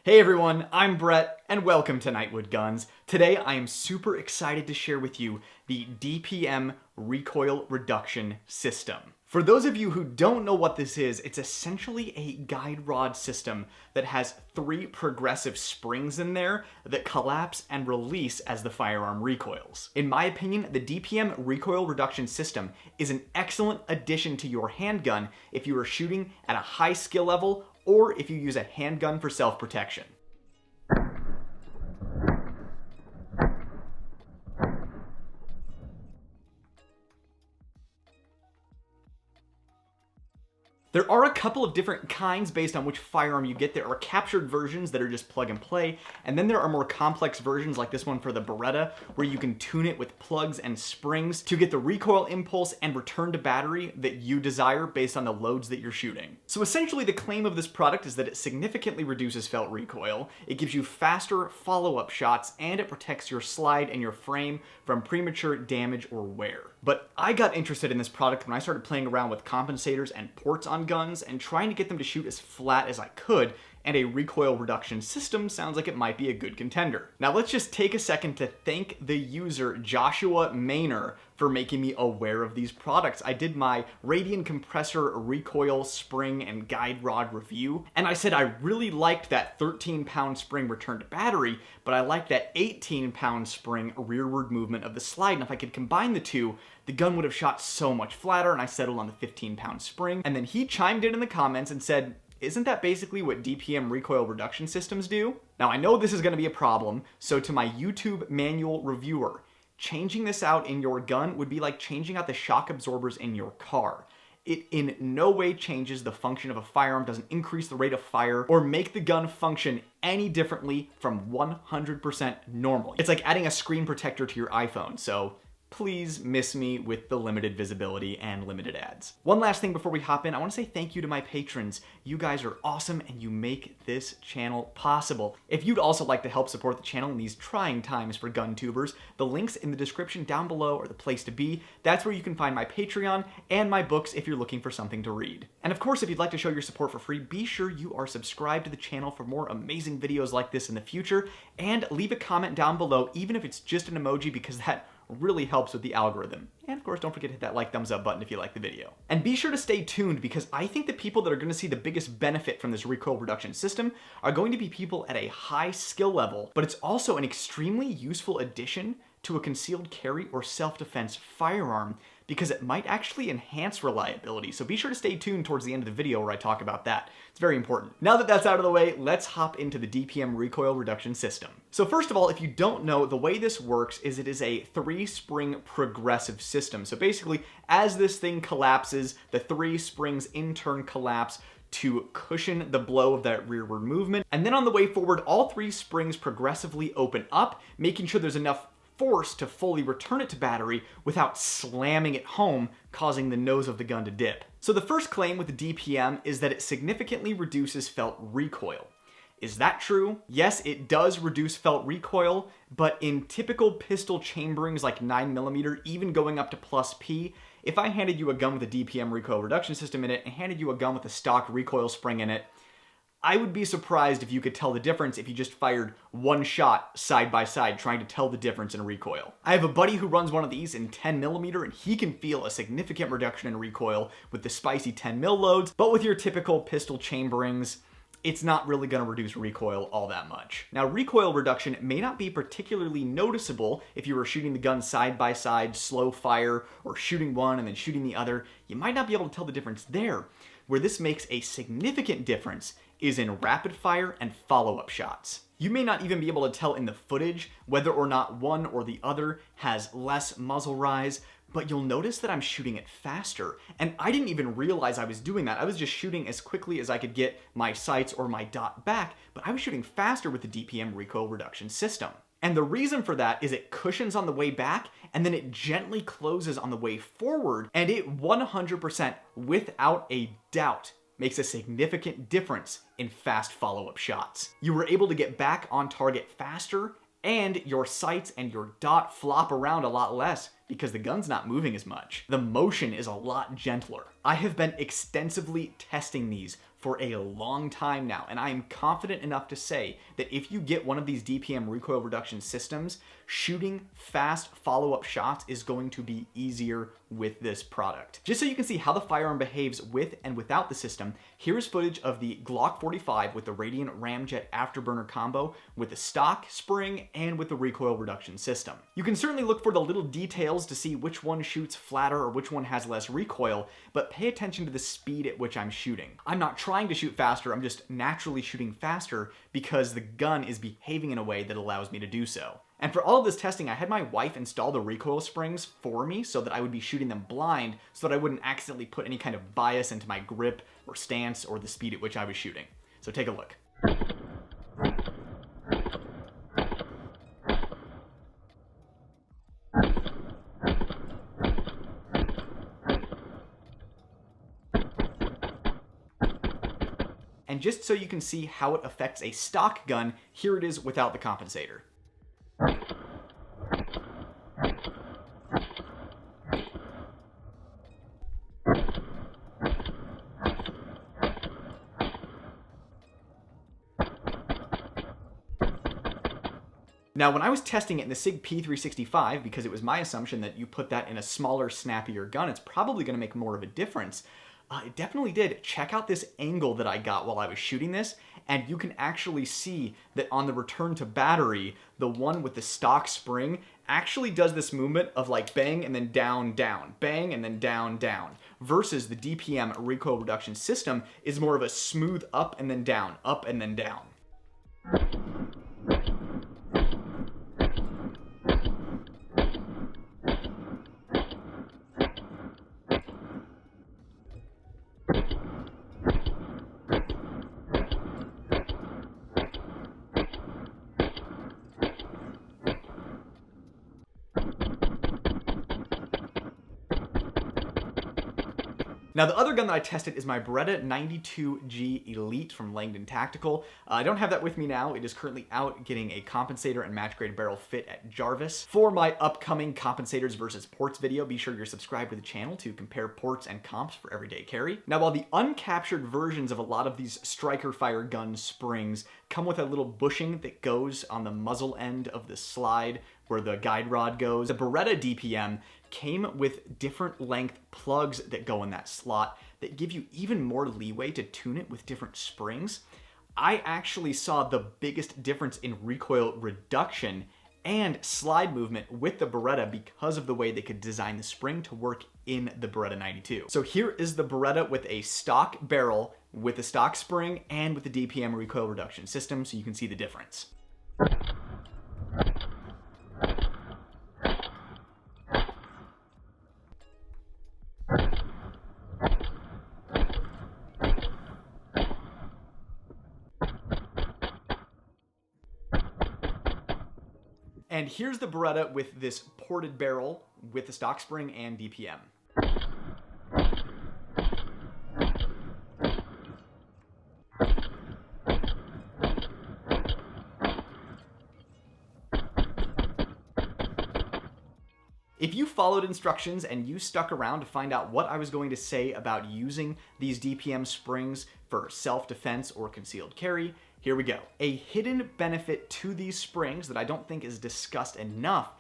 Hey everyone, I'm Brett, and welcome to Nightwood Guns. Today I am super excited to share with you the DPM Recoil Reduction system. For those of you who don't know what this is, it's essentially a guide rod system that has 3 progressive springs in there that collapse and release as the firearm recoils. In my opinion, the DPM Recoil Reduction system is an excellent addition to your handgun if you are shooting at a high skill level or if you use a handgun for self-protection. There are a couple of different kinds based on which firearm you get. There are captured versions that are just plug and play, and then there are more complex versions like this one for the Beretta, where you can tune it with plugs and springs to get the recoil impulse and return to battery that you desire based on the loads that you're shooting. So essentially the claim of this product is that it significantly reduces felt recoil, it gives you faster follow-up shots, and it protects your slide and your frame from premature damage or wear. But I got interested in this product when I started playing around with compensators and ports on guns and trying to get them to shoot as flat as I could, and a recoil reduction system sounds like it might be a good contender. Now let's just take a second to thank the user Joshua Maynor for making me aware of these products. I did my Radian compressor recoil spring and guide rod review, and I said I really liked that 13-pound spring return to battery, but I liked that 18-pound spring rearward movement of the slide, and if I could combine the two, the gun would have shot so much flatter, and I settled on the 15-pound spring. And then he chimed in the comments and said, isn't that basically what DPM recoil reduction systems do? Now I know this is going to be a problem, so to my YouTube manual reviewer, changing this out in your gun would be like changing out the shock absorbers in your car. It in no way changes the function of a firearm, doesn't increase the rate of fire, or make the gun function any differently from 100% normal. It's like adding a screen protector to your iPhone, so please miss me with the limited visibility and limited ads. One last thing before we hop in, I want to say thank you to my patrons. You guys are awesome and you make this channel possible. If you'd also like to help support the channel in these trying times for gun tubers, the links in the description down below are the place to be. That's where you can find my Patreon and my books if you're looking for something to read. And of course, if you'd like to show your support for free, be sure you are subscribed to the channel for more amazing videos like this in the future, and leave a comment down below, even if it's just an emoji, because that really helps with the algorithm. And of course, don't forget to hit that like, thumbs up button if you like the video. And be sure to stay tuned, because I think the people that are going to see the biggest benefit from this recoil reduction system are going to be people at a high skill level, but it's also an extremely useful addition to a concealed carry or self-defense firearm, because it might actually enhance reliability. So be sure to stay tuned towards the end of the video where I talk about that. It's very important. Now that that's out of the way, let's hop into the DPM recoil reduction system. So first of all, if you don't know, the way this works is it is a 3-spring progressive system. So basically, as this thing collapses, the 3 springs in turn collapse to cushion the blow of that rearward movement. And then on the way forward, all 3 springs progressively open up, making sure there's enough force to fully return it to battery without slamming it home, causing the nose of the gun to dip. So the first claim with the DPM is that it significantly reduces felt recoil. Is that true? Yes, it does reduce felt recoil, but in typical pistol chamberings like 9mm, even going up to plus P, if I handed you a gun with a DPM recoil reduction system in it and handed you a gun with a stock recoil spring in it, I would be surprised if you could tell the difference if you just fired one shot side by side trying to tell the difference in recoil. I have a buddy who runs one of these in 10mm, and he can feel a significant reduction in recoil with the spicy 10mm loads, but with your typical pistol chamberings, it's not really going to reduce recoil all that much. Now, recoil reduction may not be particularly noticeable if you were shooting the gun side by side, slow fire, or shooting one and then shooting the other. You might not be able to tell the difference there. Where this makes a significant difference is in rapid fire and follow-up shots. You may not even be able to tell in the footage whether or not one or the other has less muzzle rise, but you'll notice that I'm shooting it faster. And I didn't even realize I was doing that. I was just shooting as quickly as I could get my sights or my dot back, but I was shooting faster with the DPM recoil reduction system. And the reason for that is it cushions on the way back, and then it gently closes on the way forward, and it 100%, without a doubt, makes a significant difference in fast follow-up shots. You were able to get back on target faster, and your sights and your dot flop around a lot less because the gun's not moving as much. The motion is a lot gentler. I have been extensively testing these for a long time now, and I am confident enough to say that if you get one of these DPM recoil reduction systems, shooting fast follow-up shots is going to be easier with this product. Just so you can see how the firearm behaves with and without the system, here's footage of the Glock 45 with the Radiant Ramjet Afterburner combo with the stock, spring, and with the recoil reduction system. You can certainly look for the little details to see which one shoots flatter or which one has less recoil, but pay attention to the speed at which I'm shooting. I'm not trying to shoot faster, I'm just naturally shooting faster because the gun is behaving in a way that allows me to do so. And for all of this testing, I had my wife install the recoil springs for me so that I would be shooting them blind so that I wouldn't accidentally put any kind of bias into my grip or stance or the speed at which I was shooting. So take a look. And just so you can see how it affects a stock gun, here it is without the compensator. Now, when I was testing it in the SIG P365, because it was my assumption that you put that in a smaller, snappier gun, it's probably going to make more of a difference. It definitely did. Check out this angle that I got while I was shooting this, and you can actually see that on the return to battery, the one with the stock spring actually does this movement of like bang and then down, down, bang and then down, down, versus the DPM recoil reduction system is more of a smooth up and then down, up and then down. Now, the other gun that I tested is my Beretta 92G Elite from Langdon Tactical. I don't have that with me now. It is currently out getting a compensator and match grade barrel fit at Jarvis. For my upcoming compensators versus ports video, be sure you're subscribed to the channel to compare ports and comps for everyday carry. Now, while the uncaptured versions of a lot of these striker fire gun springs come with a little bushing that goes on the muzzle end of the slide where the guide rod goes, the Beretta DPM came with different length plugs that go in that slot that give you even more leeway to tune it with different springs. I actually saw the biggest difference in recoil reduction and slide movement with the Beretta because of the way they could design the spring to work in the Beretta 92. So here is the Beretta with a stock barrel, with a stock spring, and with the DPM recoil reduction system, so you can see the difference. And here's the Beretta with this ported barrel with the stock spring and DPM. If you followed instructions and you stuck around to find out what I was going to say about using these DPM springs for self-defense or concealed carry, here we go. A hidden benefit to these springs that I don't think is discussed enough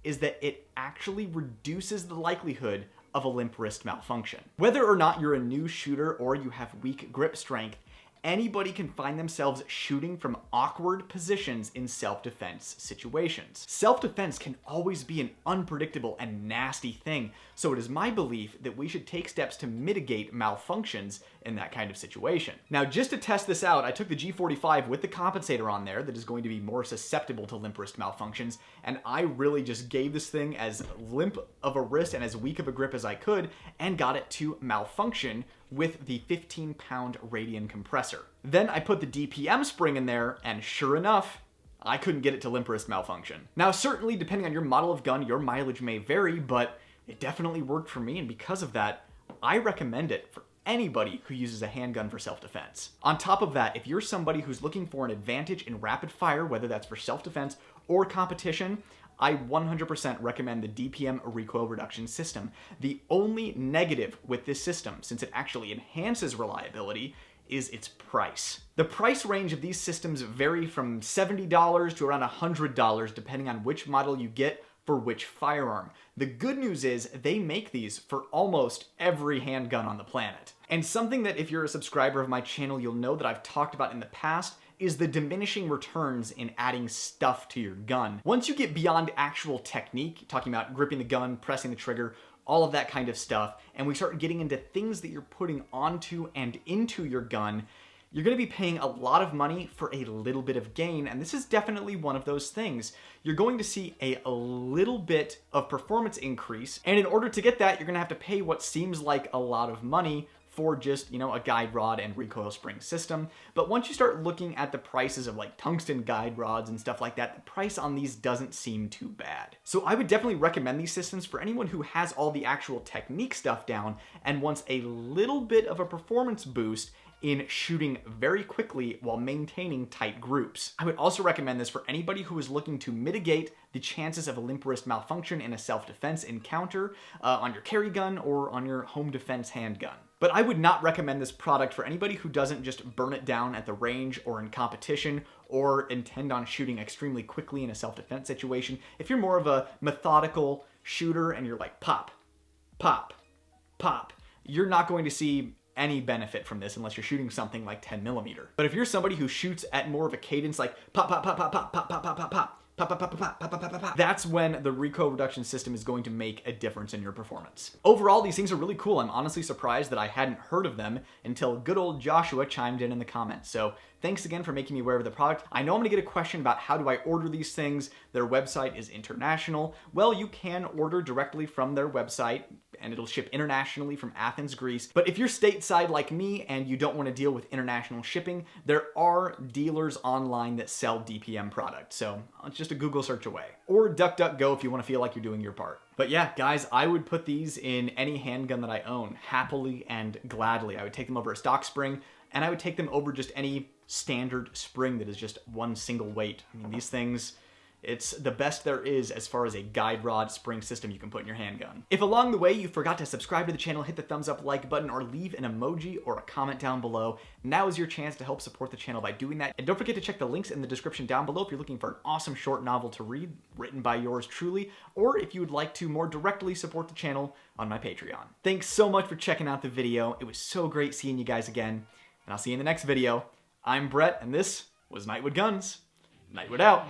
is that it actually reduces the likelihood of a limp wrist malfunction. Whether or not you're a new shooter or you have weak grip strength, anybody can find themselves shooting from awkward positions in self-defense situations. Self-defense can always be an unpredictable and nasty thing, so it is my belief that we should take steps to mitigate malfunctions in that kind of situation. Now, just to test this out, I took the G45 with the compensator on there that is going to be more susceptible to limp wrist malfunctions, and I really just gave this thing as limp of a wrist and as weak of a grip as I could, and got it to malfunction with the 15-pound Radian compressor. Then I put the DPM spring in there, and sure enough, I couldn't get it to limp wrist malfunction. Now, certainly, depending on your model of gun, your mileage may vary, but it definitely worked for me, and because of that, I recommend it for anybody who uses a handgun for self-defense. On top of that, if you're somebody who's looking for an advantage in rapid fire, whether that's for self-defense or competition, I 100% recommend the DPM Recoil Reduction system. The only negative with this system, since it actually enhances reliability, is its price. The price range of these systems vary from $70 to around $100 depending on which model you get for which firearm. The good news is they make these for almost every handgun on the planet. And something that if you're a subscriber of my channel you'll know that I've talked about in the past is the diminishing returns in adding stuff to your gun. Once you get beyond actual technique, talking about gripping the gun, pressing the trigger, all of that kind of stuff, and we start getting into things that you're putting onto and into your gun, you're going to be paying a lot of money for a little bit of gain, and this is definitely one of those things. You're going to see a little bit of performance increase, and in order to get that, you're going to have to pay what seems like a lot of money for just, a guide rod and recoil spring system. But once you start looking at the prices of like tungsten guide rods and stuff like that, the price on these doesn't seem too bad. So I would definitely recommend these systems for anyone who has all the actual technique stuff down and wants a little bit of a performance boost in shooting very quickly while maintaining tight groups. I would also recommend this for anybody who is looking to mitigate the chances of a limp wrist malfunction in a self-defense encounter on your carry gun or on your home defense handgun. But I would not recommend this product for anybody who doesn't just burn it down at the range or in competition or intend on shooting extremely quickly in a self-defense situation. If you're more of a methodical shooter and you're like pop, pop, pop, you're not going to see any benefit from this unless you're shooting something like 10mm. But if you're somebody who shoots at more of a cadence like pop, pop, pop, pop, pop, pop, pop, pop, pop, pop, pop, pop, pop, pop, pop, pop, pop, pop, that's when the recoil reduction system is going to make a difference in your performance. Overall, these things are really cool. I'm honestly surprised that I hadn't heard of them until good old Joshua chimed in the comments. So thanks again for making me aware of the product. I know I'm gonna get a question about how do I order these things. Their website is international. Well, you can order directly from their website and it'll ship internationally from Athens, Greece. But if you're stateside like me and you don't want to deal with international shipping, there are dealers online that sell DPM products. So it's just a Google search away. Or DuckDuckGo if you want to feel like you're doing your part. But yeah, guys, I would put these in any handgun that I own, happily and gladly. I would take them over a stock spring, and I would take them over just any standard spring that is just one single weight. I mean, these things, it's the best there is as far as a guide rod spring system you can put in your handgun. If along the way you forgot to subscribe to the channel, hit the thumbs up like button or leave an emoji or a comment down below, now is your chance to help support the channel by doing that. And don't forget to check the links in the description down below if you're looking for an awesome short novel to read written by yours truly, or if you would like to more directly support the channel on my Patreon. Thanks so much for checking out the video. It was so great seeing you guys again, and I'll see you in the next video. I'm Brett, and this was Nightwood Guns. Nightwood out.